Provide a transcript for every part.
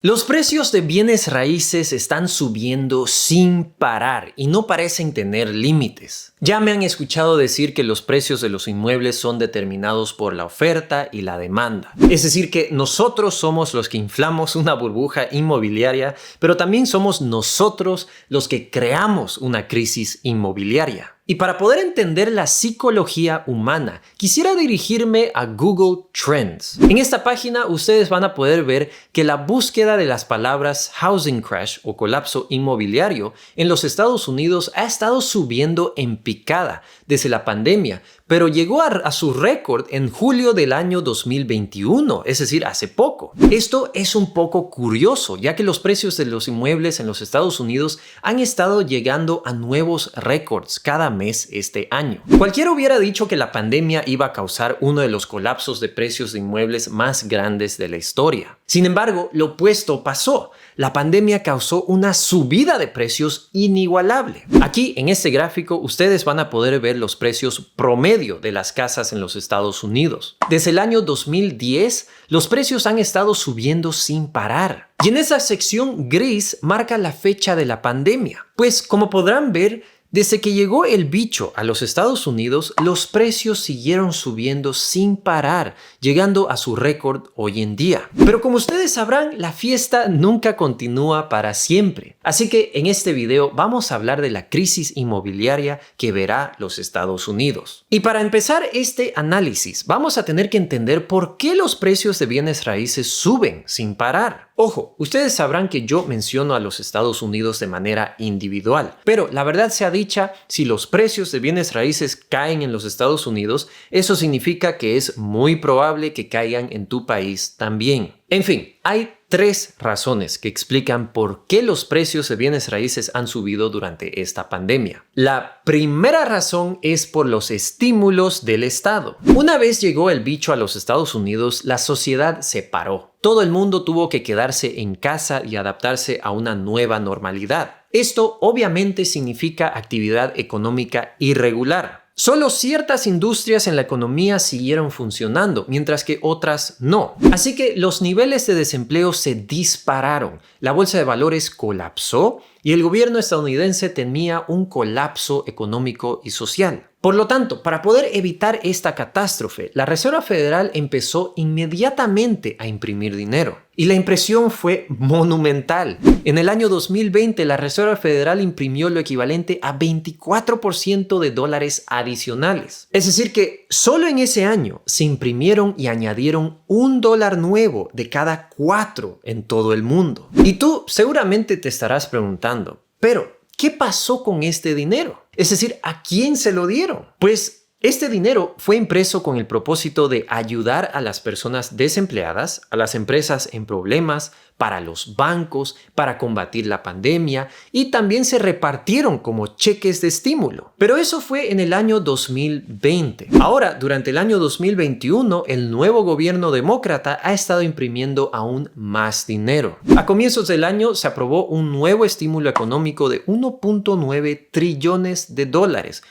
Los precios de bienes raíces están subiendo sin parar y no parecen tener límites. Ya me han escuchado decir que los precios de los inmuebles son determinados por la oferta y la demanda. Es decir, que nosotros somos los que inflamos una burbuja inmobiliaria, pero también somos nosotros los que creamos una crisis inmobiliaria. Y para poder entender la psicología humana, quisiera dirigirme a Google Trends. En esta página ustedes van a poder ver que la búsqueda de las palabras housing crash o colapso inmobiliario en los Estados Unidos ha estado subiendo en picada desde la pandemia, pero llegó a su récord en julio del año 2021, es decir, hace poco. Esto es un poco curioso, ya que los precios de los inmuebles en los Estados Unidos han estado llegando a nuevos récords cada mes este año. Cualquiera hubiera dicho que la pandemia iba a causar uno de los colapsos de precios de inmuebles más grandes de la historia. Sin embargo, lo opuesto pasó. La pandemia causó una subida de precios inigualable. Aquí en este gráfico ustedes van a poder ver los precios promedio de las casas en los Estados Unidos. Desde el año 2010, los precios han estado subiendo sin parar. Y en esa sección gris marca la fecha de la pandemia. Pues como podrán ver, desde que llegó el bicho a los Estados Unidos, los precios siguieron subiendo sin parar, llegando a su récord hoy en día. Pero como ustedes sabrán, la fiesta nunca continúa para siempre. Así que en este video vamos a hablar de la crisis inmobiliaria que verá los Estados Unidos. Y para empezar este análisis, vamos a tener que entender por qué los precios de bienes raíces suben sin parar. Ojo, ustedes sabrán que yo menciono a los Estados Unidos de manera individual, pero la verdad sea dicha, si los precios de bienes raíces caen en los Estados Unidos, eso significa que es muy probable que caigan en tu país también. En fin, hay tres razones que explican por qué los precios de bienes raíces han subido durante esta pandemia. La primera razón es por los estímulos del Estado. Una vez llegó el bicho a los Estados Unidos, la sociedad se paró. Todo el mundo tuvo que quedarse en casa y adaptarse a una nueva normalidad. Esto obviamente significa actividad económica irregular. Solo ciertas industrias en la economía siguieron funcionando, mientras que otras no. Así que los niveles de desempleo se dispararon, la bolsa de valores colapsó y el gobierno estadounidense temía un colapso económico y social. Por lo tanto, para poder evitar esta catástrofe, la Reserva Federal empezó inmediatamente a imprimir dinero. Y la impresión fue monumental. En el año 2020, la Reserva Federal imprimió lo equivalente a 24% de dólares adicionales. Es decir que solo en ese año se imprimieron y añadieron $1 nuevo de cada 4 en todo el mundo. Y tú seguramente te estarás preguntando, pero ¿qué pasó con este dinero? Es decir, ¿a quién se lo dieron? Pues este dinero fue impreso con el propósito de ayudar a las personas desempleadas, a las empresas en problemas, para los bancos, para combatir la pandemia y también se repartieron como cheques de estímulo. Pero eso fue en el año 2020. Ahora, durante el año 2021, el nuevo gobierno demócrata ha estado imprimiendo aún más dinero. A comienzos del año se aprobó un nuevo estímulo económico de $1.9 trillones,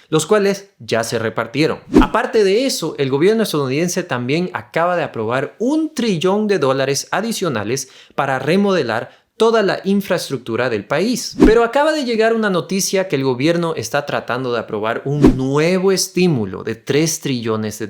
los cuales ya se repartieron. Aparte de eso, el gobierno estadounidense también acaba de aprobar $1 trillón adicionales para remodelar toda la infraestructura del país. Pero acaba de llegar una noticia que el gobierno está tratando de aprobar un nuevo estímulo de $3 trillones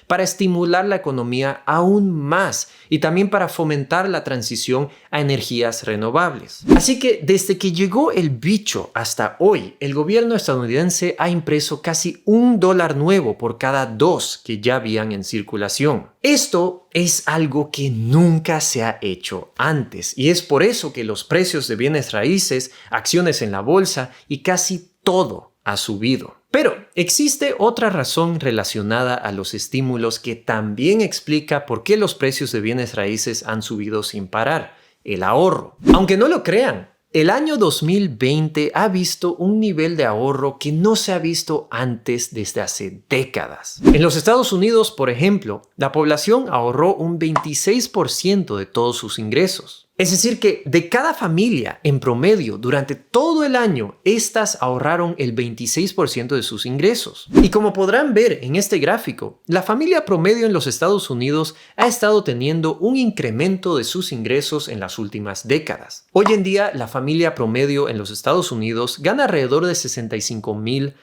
para estimular la economía aún más y también para fomentar la transición a energías renovables. Así que desde que llegó el bicho hasta hoy, el gobierno estadounidense ha impreso casi $1 nuevo por cada 2 que ya habían en circulación. Esto es algo que nunca se ha hecho antes y es por eso que los precios de bienes raíces, acciones en la bolsa y casi todo ha subido. Pero existe otra razón relacionada a los estímulos que también explica por qué los precios de bienes raíces han subido sin parar: el ahorro. Aunque no lo crean, el año 2020 ha visto un nivel de ahorro que no se ha visto antes desde hace décadas. En los Estados Unidos, por ejemplo, la población ahorró un 26% de todos sus ingresos. Es decir que de cada familia, en promedio, durante todo el año, estas ahorraron el 26% de sus ingresos. Y como podrán ver en este gráfico, la familia promedio en los Estados Unidos ha estado teniendo un incremento de sus ingresos en las últimas décadas. Hoy en día, la familia promedio en los Estados Unidos gana alrededor de $65,000.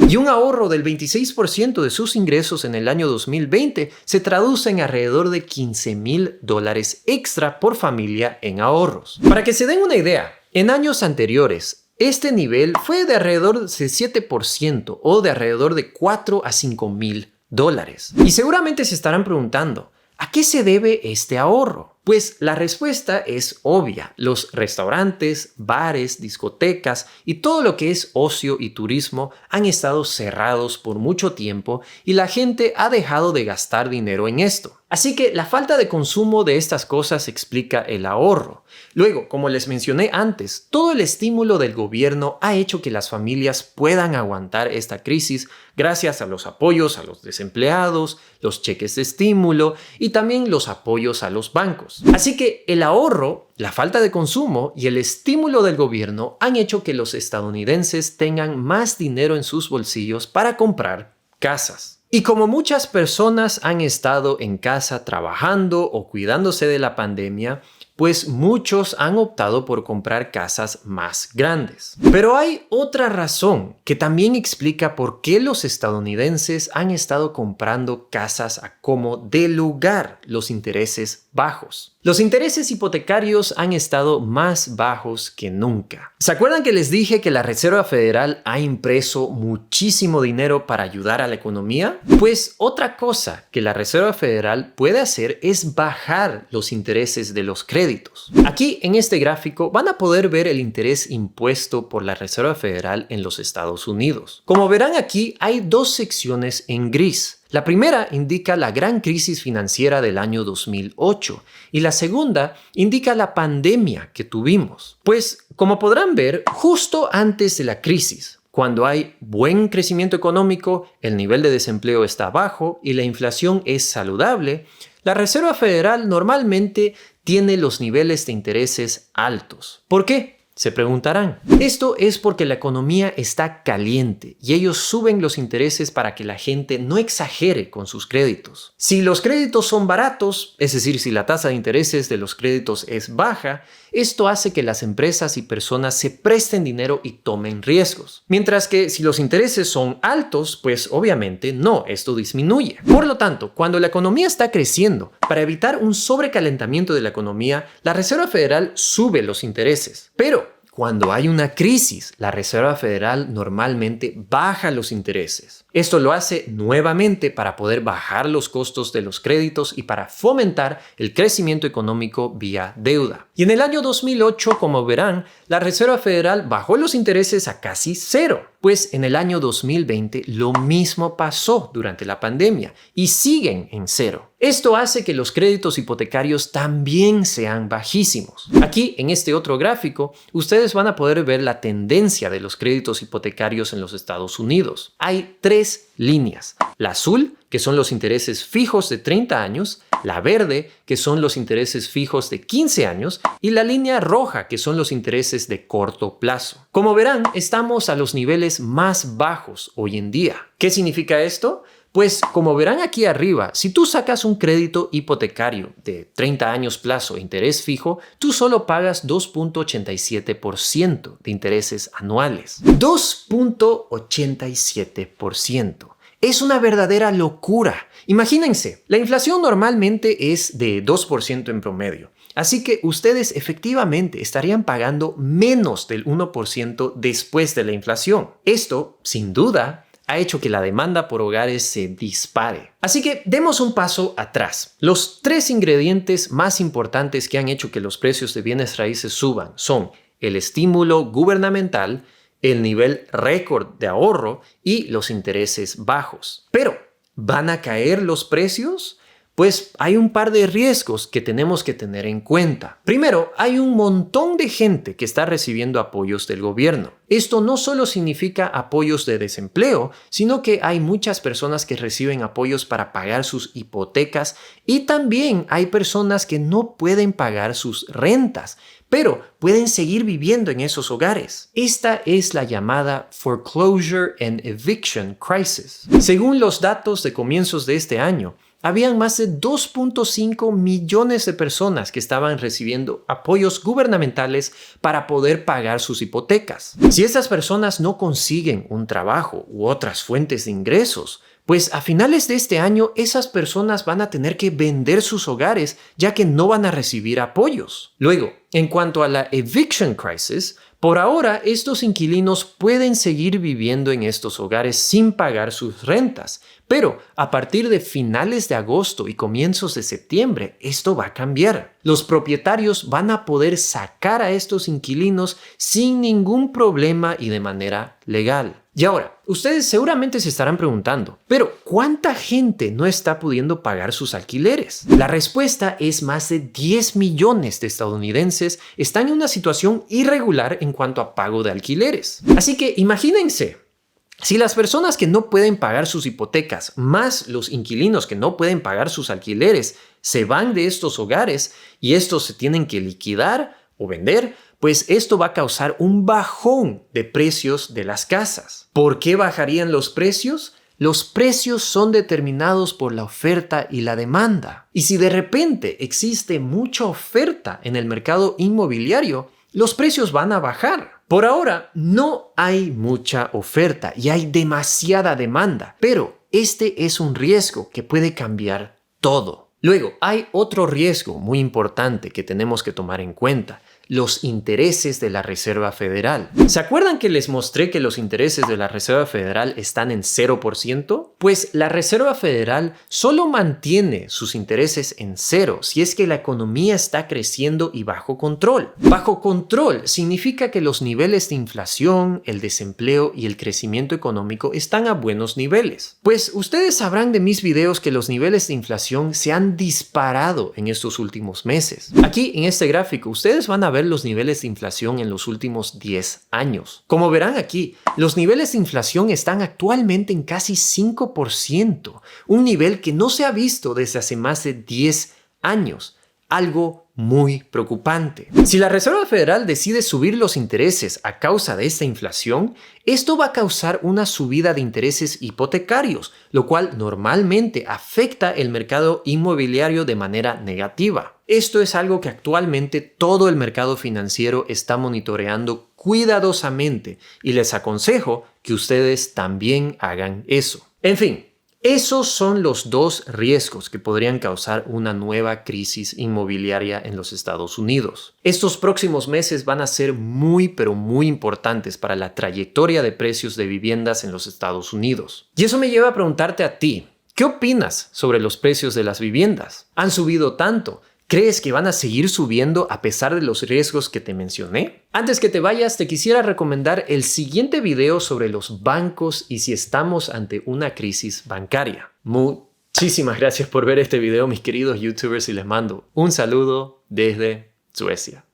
Y un ahorro del 26% de sus ingresos en el año 2020 se traduce en alrededor de $15,000 extra por familia en ahorros. Para que se den una idea, en años anteriores, este nivel fue de alrededor de 7% o de alrededor de $4,000 a $5,000. Y seguramente se estarán preguntando, ¿a qué se debe este ahorro? Pues la respuesta es obvia. Los restaurantes, bares, discotecas y todo lo que es ocio y turismo han estado cerrados por mucho tiempo y la gente ha dejado de gastar dinero en esto. Así que la falta de consumo de estas cosas explica el ahorro. Luego, como les mencioné antes, todo el estímulo del gobierno ha hecho que las familias puedan aguantar esta crisis gracias a los apoyos a los desempleados, los cheques de estímulo y también los apoyos a los bancos. Así que el ahorro, la falta de consumo y el estímulo del gobierno han hecho que los estadounidenses tengan más dinero en sus bolsillos para comprar casas. Y como muchas personas han estado en casa trabajando o cuidándose de la pandemia, pues muchos han optado por comprar casas más grandes. Pero hay otra razón que también explica por qué los estadounidenses han estado comprando casas a como de lugar, los intereses bajos. Los intereses hipotecarios han estado más bajos que nunca. ¿Se acuerdan que les dije que la Reserva Federal ha impreso muchísimo dinero para ayudar a la economía? Pues otra cosa que la Reserva Federal puede hacer es bajar los intereses de los créditos. Aquí en este gráfico van a poder ver el interés impuesto por la Reserva Federal en los Estados Unidos. Como verán aquí hay dos secciones en gris. La primera indica la gran crisis financiera del año 2008 y la segunda indica la pandemia que tuvimos. Pues, como podrán ver, justo antes de la crisis, cuando hay buen crecimiento económico, el nivel de desempleo está bajo y la inflación es saludable, la Reserva Federal normalmente tiene los niveles de intereses altos. ¿Por qué? Se preguntarán. Esto es porque la economía está caliente y ellos suben los intereses para que la gente no exagere con sus créditos. Si los créditos son baratos, es decir, si la tasa de intereses de los créditos es baja, esto hace que las empresas y personas se presten dinero y tomen riesgos. Mientras que si los intereses son altos, pues obviamente no, esto disminuye. Por lo tanto, cuando la economía está creciendo, para evitar un sobrecalentamiento de la economía, la Reserva Federal sube los intereses. Pero cuando hay una crisis, la Reserva Federal normalmente baja los intereses. Esto lo hace nuevamente para poder bajar los costos de los créditos y para fomentar el crecimiento económico vía deuda. Y en el año 2008, como verán, la Reserva Federal bajó los intereses a casi cero. Pues en el año 2020 lo mismo pasó durante la pandemia y siguen en cero. Esto hace que los créditos hipotecarios también sean bajísimos. Aquí en este otro gráfico, ustedes van a poder ver la tendencia de los créditos hipotecarios en los Estados Unidos. Hay tres líneas. La azul, que son los intereses fijos de 30 años, la verde, que son los intereses fijos de 15 años, y la línea roja, que son los intereses de corto plazo. Como verán, estamos a los niveles más bajos hoy en día. ¿Qué significa esto? Pues como verán aquí arriba, si tú sacas un crédito hipotecario de 30 años plazo e interés fijo, tú solo pagas 2.87% de intereses anuales. 2.87%. Es una verdadera locura. Imagínense, la inflación normalmente es de 2% en promedio. Así que ustedes efectivamente estarían pagando menos del 1% después de la inflación. Esto, sin duda, ha hecho que la demanda por hogares se dispare. Así que demos un paso atrás. Los tres ingredientes más importantes que han hecho que los precios de bienes raíces suban son el estímulo gubernamental, el nivel récord de ahorro y los intereses bajos. Pero, ¿van a caer los precios? pues hay un par de riesgos que tenemos que tener en cuenta. Primero, hay un montón de gente que está recibiendo apoyos del gobierno. Esto no solo significa apoyos de desempleo, sino que hay muchas personas que reciben apoyos para pagar sus hipotecas y también hay personas que no pueden pagar sus rentas, pero pueden seguir viviendo en esos hogares. Esta es la llamada Foreclosure and Eviction Crisis. Según los datos de comienzos de este año, habían más de 2.5 millones de personas que estaban recibiendo apoyos gubernamentales para poder pagar sus hipotecas. Si estas personas no consiguen un trabajo u otras fuentes de ingresos, pues a finales de este año esas personas van a tener que vender sus hogares ya que no van a recibir apoyos. Luego, en cuanto a la Eviction Crisis, por ahora estos inquilinos pueden seguir viviendo en estos hogares sin pagar sus rentas, pero a partir de finales de agosto y comienzos de septiembre esto va a cambiar. Los propietarios van a poder sacar a estos inquilinos sin ningún problema y de manera legal. Y ahora, ustedes seguramente se estarán preguntando, pero ¿cuánta gente no está pudiendo pagar sus alquileres? La respuesta es más de 10 millones de estadounidenses están en una situación irregular en cuanto a pago de alquileres. Así que imagínense, si las personas que no pueden pagar sus hipotecas más los inquilinos que no pueden pagar sus alquileres se van de estos hogares y estos se tienen que liquidar o vender, pues esto va a causar un bajón de precios de las casas. ¿Por qué bajarían los precios? Los precios son determinados por la oferta y la demanda. Y si de repente existe mucha oferta en el mercado inmobiliario, los precios van a bajar. Por ahora no hay mucha oferta y hay demasiada demanda, pero este es un riesgo que puede cambiar todo. Luego, hay otro riesgo muy importante que tenemos que tomar en cuenta: los intereses de la Reserva Federal. ¿Se acuerdan que les mostré que los intereses de la Reserva Federal están en 0%? Pues la Reserva Federal solo mantiene sus intereses en 0 si es que la economía está creciendo y bajo control. Bajo control significa que los niveles de inflación, el desempleo y el crecimiento económico están a buenos niveles. Pues ustedes sabrán de mis videos que los niveles de inflación se han disparado en estos últimos meses. Aquí en este gráfico ustedes van a ver los niveles de inflación en los últimos 10 años. Como verán aquí, los niveles de inflación están actualmente en casi 5%, un nivel que no se ha visto desde hace más de 10 años. Algo muy preocupante. Si la Reserva Federal decide subir los intereses a causa de esta inflación, esto va a causar una subida de intereses hipotecarios, lo cual normalmente afecta el mercado inmobiliario de manera negativa. Esto es algo que actualmente todo el mercado financiero está monitoreando cuidadosamente y les aconsejo que ustedes también hagan eso. En fin, esos son los dos riesgos que podrían causar una nueva crisis inmobiliaria en los Estados Unidos. Estos próximos meses van a ser muy importantes para la trayectoria de precios de viviendas en los Estados Unidos. Y eso me lleva a preguntarte a ti, ¿qué opinas sobre los precios de las viviendas? ¿Han subido tanto? ¿Crees que van a seguir subiendo a pesar de los riesgos que te mencioné? Antes que te vayas, te quisiera recomendar el siguiente video sobre los bancos y si estamos ante una crisis bancaria. Muchísimas gracias por ver este video, mis queridos YouTubers, y les mando un saludo desde Suecia.